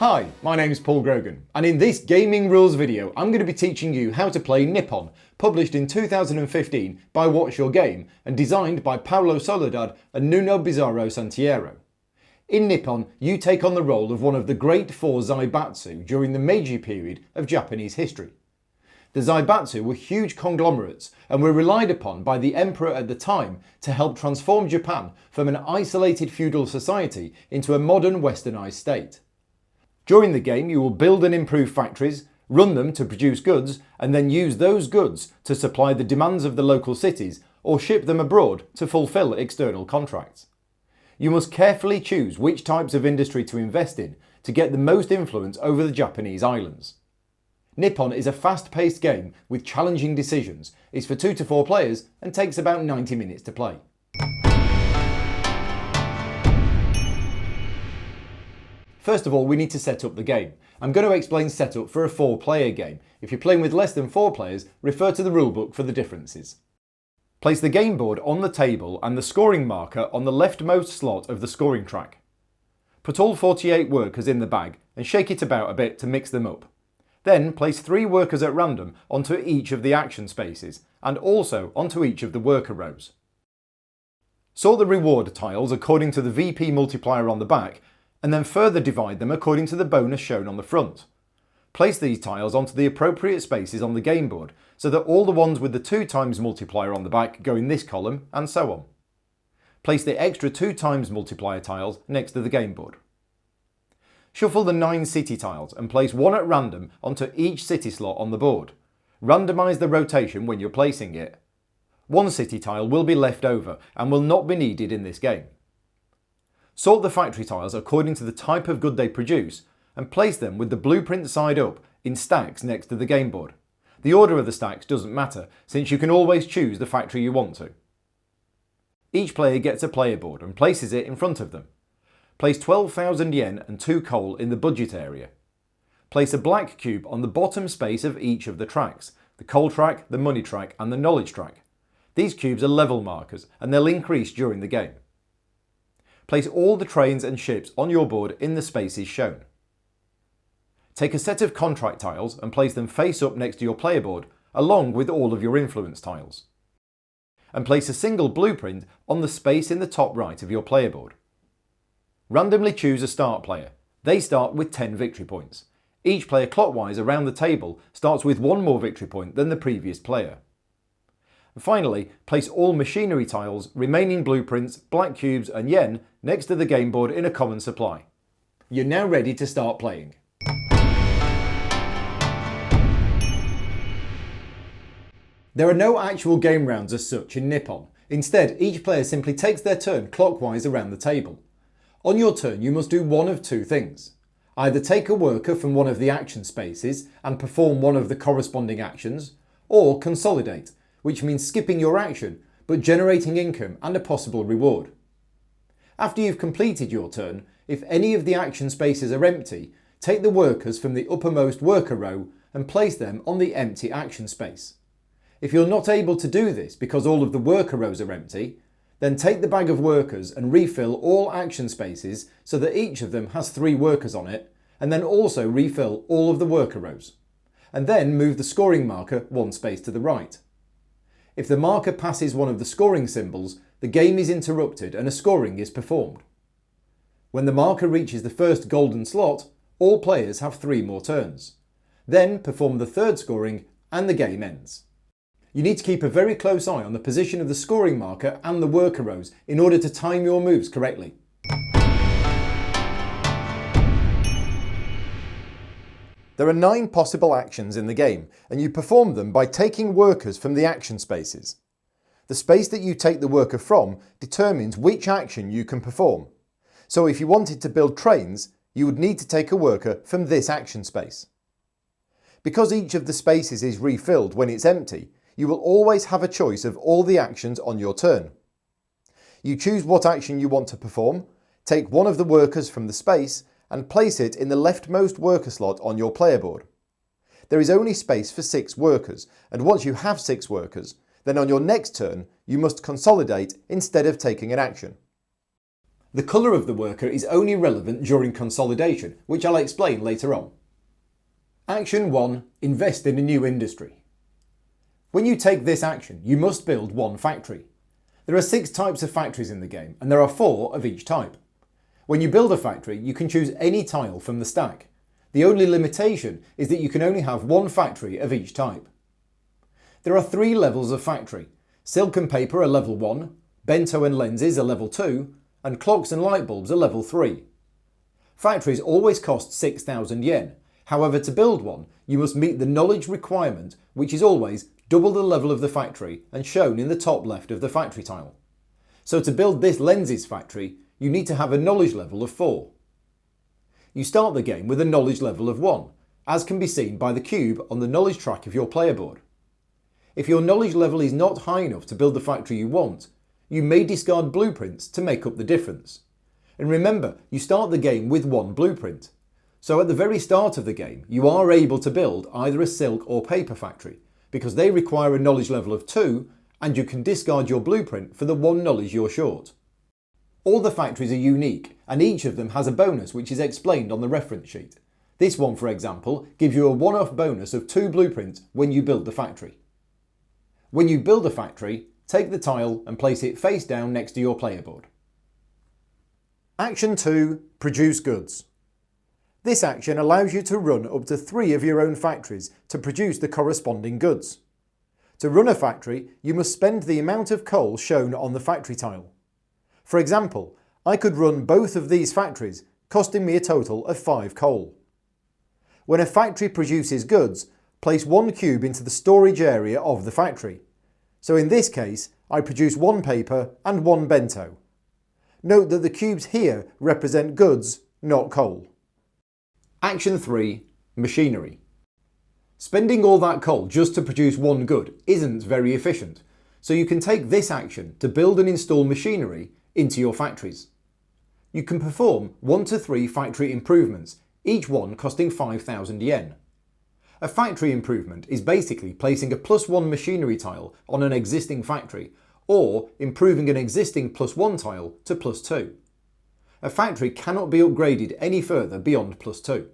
Hi, my name is Paul Grogan, and in this gaming rules video I'm going to be teaching you how to play Nippon, published in 2015 by What's Your Game and designed by Paulo Soledade and andNuno Bizarro Sentieiro. In Nippon, you take on the role of one of the great four zaibatsu during the Meiji period of Japanese history. The zaibatsu were huge conglomerates and were relied upon by the emperor at the time to help transform Japan from an isolated feudal society into a modern westernized state. During the game, you will build and improve factories, run them to produce goods, and then use those goods to supply the demands of the local cities or ship them abroad to fulfill external contracts. You must carefully choose which types of industry to invest in to get the most influence over the Japanese islands. Nippon is a fast-paced game with challenging decisions, is for 2 to 4 players and takes about 90 minutes to play. First of all, we need to set up the game. I'm going to explain setup for a 4-player game. If you're playing with less than 4 players, refer to the rulebook for the differences. Place the game board on the table and the scoring marker on the leftmost slot of the scoring track. Put all 48 workers in the bag and shake it about a bit to mix them up. Then place 3 workers at random onto each of the action spaces and also onto each of the worker rows. Sort the reward tiles according to the VP multiplier on the back and then further divide them according to the bonus shown on the front. Place these tiles onto the appropriate spaces on the game board so that all the ones with the 2 times multiplier on the back go in this column and so on. Place the extra 2 times multiplier tiles next to the game board. Shuffle the 9 city tiles and place 1 at random onto each city slot on the board. Randomise the rotation when you're placing it. 1 city tile will be left over and will not be needed in this game. Sort the factory tiles according to the type of good they produce and place them with the blueprint side up in stacks next to the game board. The order of the stacks doesn't matter since you can always choose the factory you want to. Each player gets a player board and places it in front of them. Place 12,000 yen and 2 coal in the budget area. Place a black cube on the bottom space of each of the tracks, the coal track, the money track and the knowledge track. These cubes are level markers and they'll increase during the game. Place all the trains and ships on your board in the spaces shown. Take a set of contract tiles and place them face up next to your player board along with all of your influence tiles. And place a single blueprint on the space in the top right of your player board. Randomly choose a start player. They start with 10 victory points. Each player clockwise around the table starts with 1 more victory point than the previous player. And finally, place all machinery tiles, remaining blueprints, black cubes and yen next to the game board in a common supply. You're now ready to start playing. There are no actual game rounds as such in Nippon. Instead, each player simply takes their turn clockwise around the table. On your turn, you must do one of 2 things. Either take a worker from one of the action spaces and perform one of the corresponding actions, or consolidate, which means skipping your action but generating income and a possible reward. After you've completed your turn, if any of the action spaces are empty, take the workers from the uppermost worker row and place them on the empty action space. If you're not able to do this because all of the worker rows are empty, then take the bag of workers and refill all action spaces so that each of them has 3 workers on it, and then also refill all of the worker rows. And then move the scoring marker 1 space to the right. If the marker passes one of the scoring symbols, the game is interrupted and a scoring is performed. When the marker reaches the first golden slot, all players have 3 more turns. Then perform the 3rd scoring and the game ends. You need to keep a very close eye on the position of the scoring marker and the worker rows in order to time your moves correctly. There are 9 possible actions in the game, and you perform them by taking workers from the action spaces. The space that you take the worker from determines which action you can perform. So if you wanted to build trains, you would need to take a worker from this action space. Because each of the spaces is refilled when it's empty, you will always have a choice of all the actions on your turn. You choose what action you want to perform, take one of the workers from the space and place it in the leftmost worker slot on your player board. There is only space for 6 workers, and once you have 6 workers, then on your next turn you must consolidate instead of taking an action. The colour of the worker is only relevant during consolidation, which I'll explain later on. Action 1. Invest in a new industry. When you take this action, you must build one factory. There are 6 types of factories in the game, and there are 4 of each type. When you build a factory, you can choose any tile from the stack. The only limitation is that you can only have one factory of each type. There are 3 levels of factory. Silk and paper are level 1, bento and lenses are level 2, and clocks and light bulbs are level 3. Factories always cost 6,000 yen. However, to build one, you must meet the knowledge requirement, which is always double the level of the factory and shown in the top left of the factory tile. So to build this lenses factory, you need to have a knowledge level of 4. You start the game with a knowledge level of 1, as can be seen by the cube on the knowledge track of your player board. If your knowledge level is not high enough to build the factory you want, you may discard blueprints to make up the difference. And remember, you start the game with 1 blueprint. So at the very start of the game, you are able to build either a silk or paper factory, because they require a knowledge level of 2, and you can discard your blueprint for the 1 knowledge you're short. All the factories are unique, and each of them has a bonus which is explained on the reference sheet. This one, for example, gives you a one-off bonus of 2 blueprints when you build the factory. When you build a factory, take the tile and place it face down next to your player board. Action 2. Produce goods. This action allows you to run up to 3 of your own factories to produce the corresponding goods. To run a factory, you must spend the amount of coal shown on the factory tile. For example, I could run both of these factories, costing me a total of 5 coal. When a factory produces goods, place 1 cube into the storage area of the factory. So in this case, I produce 1 paper and 1 bento. Note that the cubes here represent goods, not coal. Action 3. Machinery. Spending all that coal just to produce 1 good isn't very efficient, so you can take this action to build and install machinery into your factories. You can perform 1 to 3 factory improvements, each one costing 5,000 yen. A factory improvement is basically placing a +1 machinery tile on an existing factory, or improving an existing +1 tile to +2. A factory cannot be upgraded any further beyond +2.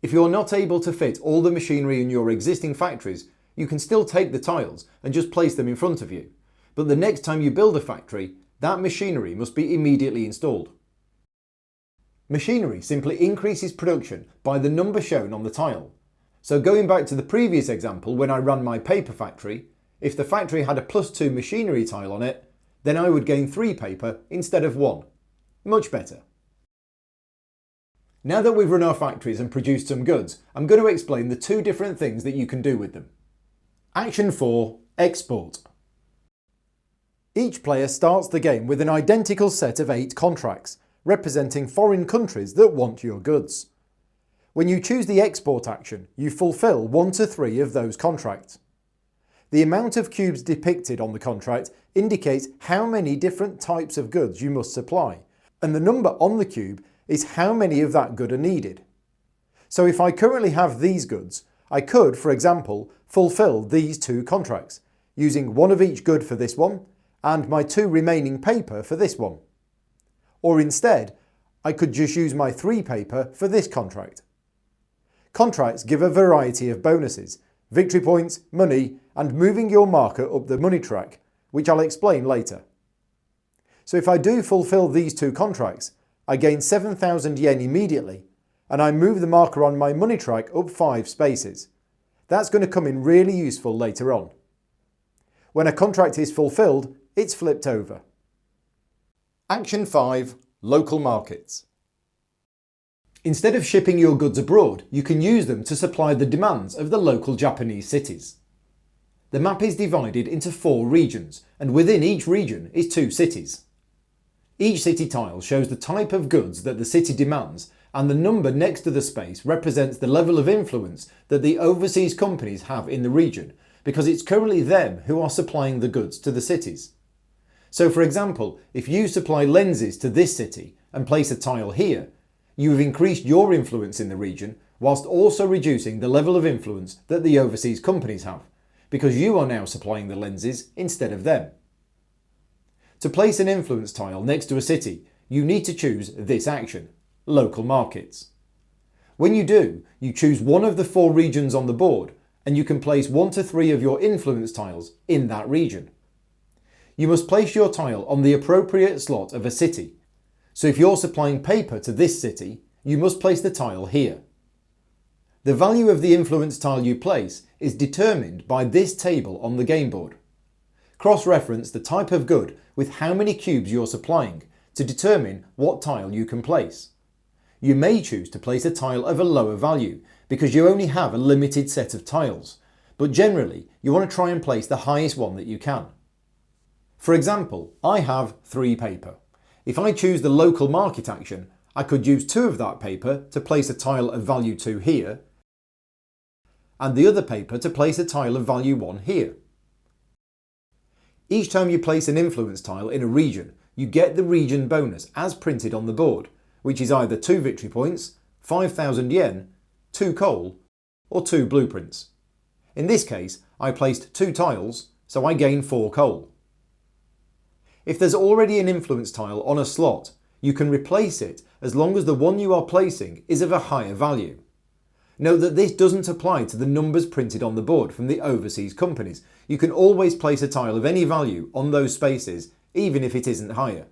If you are not able to fit all the machinery in your existing factories, you can still take the tiles and just place them in front of you, but the next time you build a factory, that machinery must be immediately installed. Machinery simply increases production by the number shown on the tile. So going back to the previous example when I ran my paper factory, if the factory had a +2 machinery tile on it, then I would gain 3 paper instead of 1. Much better. Now that we've run our factories and produced some goods, I'm going to explain the 2 different things that you can do with them. Action 4. Export. Each player starts the game with an identical set of 8 contracts, representing foreign countries that want your goods. When you choose the export action, you fulfill 1 to 3 of those contracts. The amount of cubes depicted on the contract indicates how many different types of goods you must supply, and the number on the cube is how many of that good are needed. So if I currently have these goods, I could, for example, fulfill these 2 contracts, using 1 of each good for this one, and my 2 remaining paper for this one. Or instead, I could just use my 3 paper for this contract. Contracts give a variety of bonuses, victory points, money, and moving your marker up the money track, which I'll explain later. So if I do fulfill these 2 contracts, I gain 7,000 yen immediately, and I move the marker on my money track up 5 spaces. That's going to come in really useful later on. When a contract is fulfilled, it's flipped over. Action 5. Local markets. Instead of shipping your goods abroad, you can use them to supply the demands of the local Japanese cities. The map is divided into 4 regions, and within each region is 2 cities. Each city tile shows the type of goods that the city demands, and the number next to the space represents the level of influence that the overseas companies have in the region, because it's currently them who are supplying the goods to the cities. So for example, if you supply lenses to this city and place a tile here, you have increased your influence in the region whilst also reducing the level of influence that the overseas companies have, because you are now supplying the lenses instead of them. To place an influence tile next to a city, you need to choose this action, Local Markets. When you do, you choose one of the 4 regions on the board and you can place 1 to 3 of your influence tiles in that region. You must place your tile on the appropriate slot of a city. So if you're supplying paper to this city, you must place the tile here. The value of the influence tile you place is determined by this table on the game board. Cross-reference the type of good with how many cubes you're supplying to determine what tile you can place. You may choose to place a tile of a lower value because you only have a limited set of tiles, but generally you want to try and place the highest one that you can. For example, I have 3 paper. If I choose the local market action, I could use 2 of that paper to place a tile of value 2 here, and the other paper to place a tile of value 1 here. Each time you place an influence tile in a region, you get the region bonus as printed on the board, which is either 2 victory points, 5,000 yen, 2 coal, or 2 blueprints. In this case, I placed 2 tiles, so I gain 4 coal. If there's already an influence tile on a slot, you can replace it as long as the one you are placing is of a higher value. Note that this doesn't apply to the numbers printed on the board from the overseas companies. You can always place a tile of any value on those spaces, even if it isn't higher.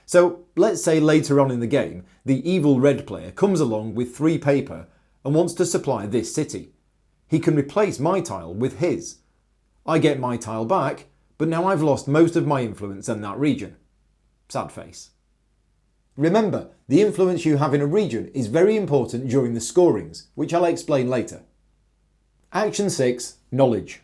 So let's say later on in the game, the evil red player comes along with 3 paper and wants to supply this city. He can replace my tile with his. I get my tile back, but now I've lost most of my influence in that region. Sad face. Remember, the influence you have in a region is very important during the scorings, which I'll explain later. Action 6, Knowledge.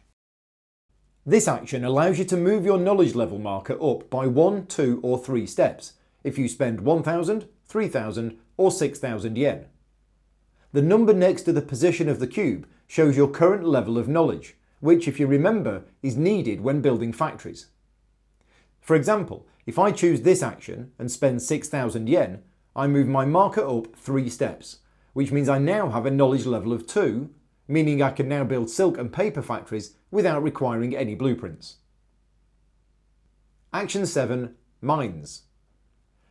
This action allows you to move your knowledge level marker up by 1, 2 or 3 steps if you spend 1,000, 3,000 or 6,000 yen. The number next to the position of the cube shows your current level of knowledge, which, if you remember, is needed when building factories. For example, if I choose this action and spend 6,000 yen, I move my marker up 3 steps, which means I now have a knowledge level of 2, meaning I can now build silk and paper factories without requiring any blueprints. Action 7, Mines.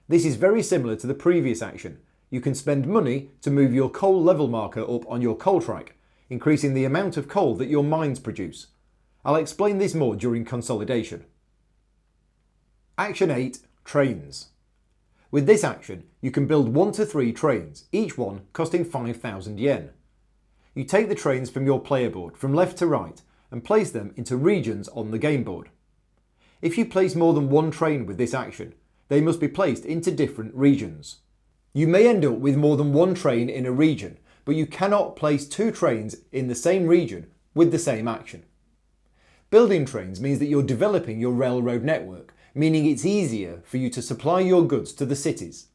This is very similar to the previous action. You can spend money to move your coal level marker up on your coal track, increasing the amount of coal that your mines produce. I'll explain this more during consolidation. Action 8, Trains. With this action, you can build 1 to 3 trains, each one costing 5,000 yen. You take the trains from your player board from left to right and place them into regions on the game board. If you place more than 1 train with this action, they must be placed into different regions. You may end up with more than 1 train in a region, but you cannot place 2 trains in the same region with the same action. Building trains means that you're developing your railroad network, meaning it's easier for you to supply your goods to the cities.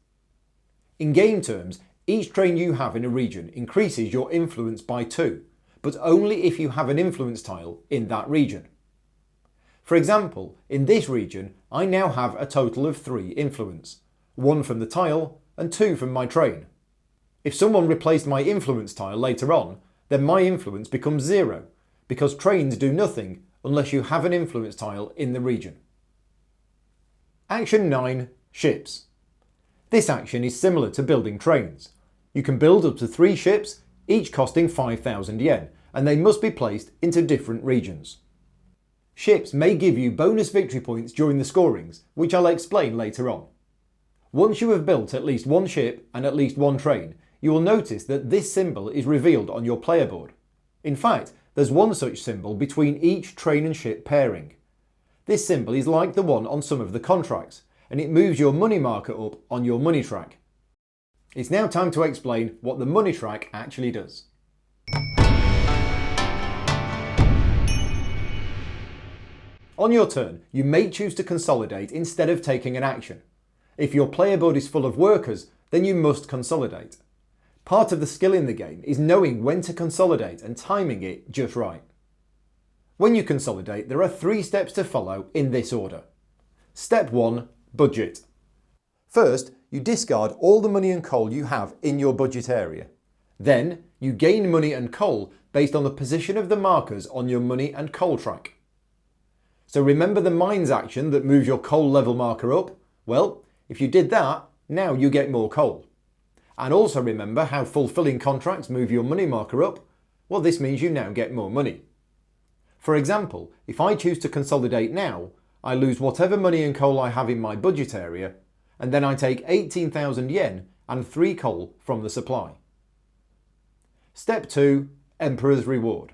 In game terms, each train you have in a region increases your influence by 2, but only if you have an influence tile in that region. For example, in this region, I now have a total of 3 influence, 1 from the tile and 2 from my train. If someone replaced my influence tile later on, then my influence becomes 0, because trains do nothing unless you have an influence tile in the region. Action 9, Ships. This action is similar to building trains. You can build up to 3 ships, each costing 5,000 yen, and they must be placed into different regions. Ships may give you bonus victory points during the scorings, which I'll explain later on. Once you have built at least 1 ship and at least 1 train, you will notice that this symbol is revealed on your player board. In fact, there's 1 such symbol between each train and ship pairing. This symbol is like the one on some of the contracts, and it moves your money marker up on your money track. It's now time to explain what the money track actually does. On your turn, you may choose to consolidate instead of taking an action. If your player board is full of workers, then you must consolidate. Part of the skill in the game is knowing when to consolidate and timing it just right. When you consolidate, there are 3 steps to follow in this order. Step 1, Budget. First, you discard all the money and coal you have in your budget area. Then, you gain money and coal based on the position of the markers on your money and coal track. So remember the mines action that moves your coal level marker up? Well, if you did that, now you get more coal. And also remember how fulfilling contracts move your money marker up? Well, this means you now get more money. For example, if I choose to consolidate now, I lose whatever money and coal I have in my budget area, and then I take 18,000 yen and 3 coal from the supply. Step 2. Emperor's Reward.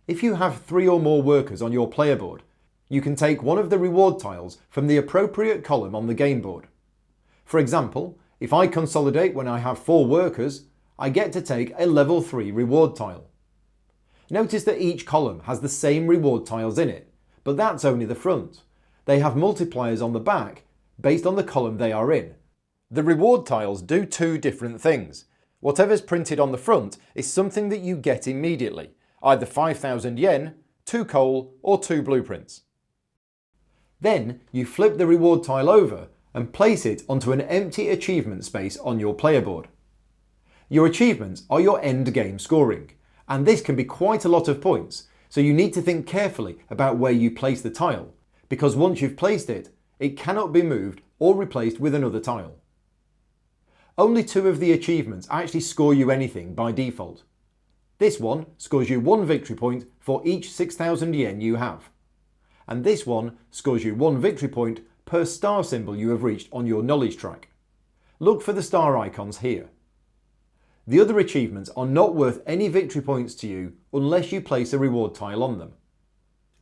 If you have 3 or more workers on your player board, you can take one of the reward tiles from the appropriate column on the game board. For example, if I consolidate when I have 4 workers, I get to take a level 3 reward tile. Notice that each column has the same reward tiles in it, but that's only the front. They have multipliers on the back based on the column they are in. The reward tiles do 2 different things. Whatever's printed on the front is something that you get immediately, either 5,000 yen, 2 coal or 2 blueprints. Then you flip the reward tile over and place it onto an empty achievement space on your player board. Your achievements are your end game scoring, and this can be quite a lot of points, so you need to think carefully about where you place the tile, because once you've placed it, it cannot be moved or replaced with another tile. Only 2 of the achievements actually score you anything by default. This one scores you 1 victory point for each 6,000 yen you have, and this one scores you 1 victory point per star symbol you have reached on your knowledge track. Look for the star icons here. The other achievements are not worth any victory points to you unless you place a reward tile on them.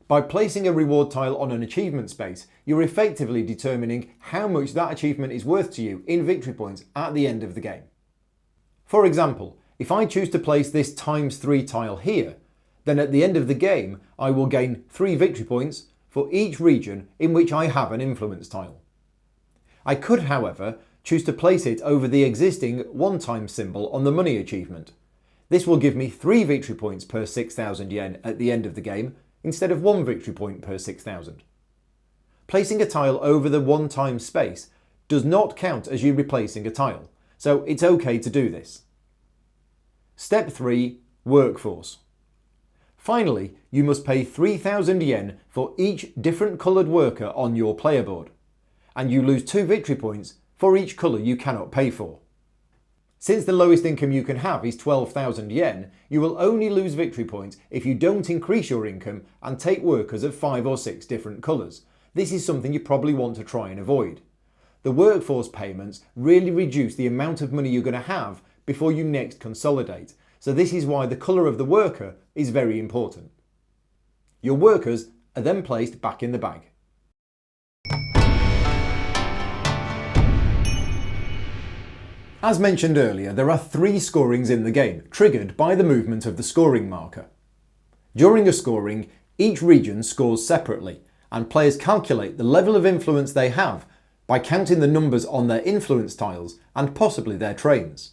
By placing a reward tile on an achievement space, you're effectively determining how much that achievement is worth to you in victory points at the end of the game. For example, if I choose to place this ×3 tile here, then at the end of the game I will gain 3 victory points for each region in which I have an influence tile. I could, however, choose to place it over the existing 1 symbol on the money achievement. This will give me 3 victory points per 6,000 yen at the end of the game, instead of 1 victory point per 6,000. Placing a tile over the 1 space does not count as you replacing a tile, so it's okay to do this. Step 3. Workforce. Finally, you must pay 3,000 yen for each different coloured worker on your player board, and you lose 2 victory points for each colour you cannot pay for. Since the lowest income you can have is 12,000 yen, you will only lose victory points if you don't increase your income and take workers of 5 or 6 different colours. This is something you probably want to try and avoid. The workforce payments really reduce the amount of money you're going to have before you next consolidate, so this is why the colour of the worker is very important. Your workers are then placed back in the bag. As mentioned earlier, there are 3 scorings in the game, triggered by the movement of the scoring marker. During a scoring, each region scores separately, and players calculate the level of influence they have by counting the numbers on their influence tiles and possibly their trains.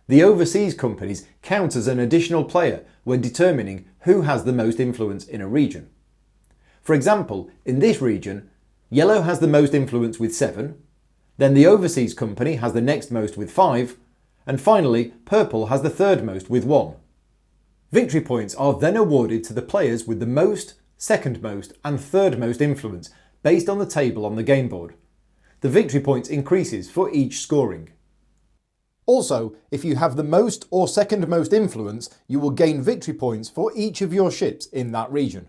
The overseas companies count as an additional player when determining who has the most influence in a region. For example, in this region, yellow has the most influence with 7, then the overseas company has the next most with 5, and finally purple has the third most with 1. Victory points are then awarded to the players with the most, second most and third most influence based on the table on the game board. The victory points increases for each scoring. Also, if you have the most or second most influence, you will gain victory points for each of your ships in that region.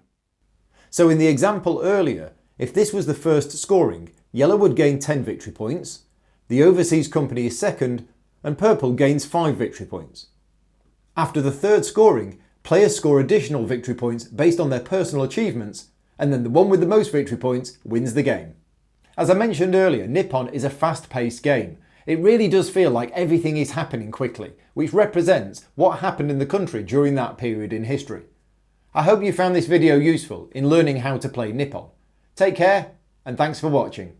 So in the example earlier, if this was the first scoring, yellow would gain 10 victory points, the overseas company is second, and purple gains 5 victory points. After the third scoring, players score additional victory points based on their personal achievements, and then the one with the most victory points wins the game. As I mentioned earlier, Nippon is a fast-paced game. It really does feel like everything is happening quickly, which represents what happened in the country during that period in history. I hope you found this video useful in learning how to play Nippon. Take care, and thanks for watching.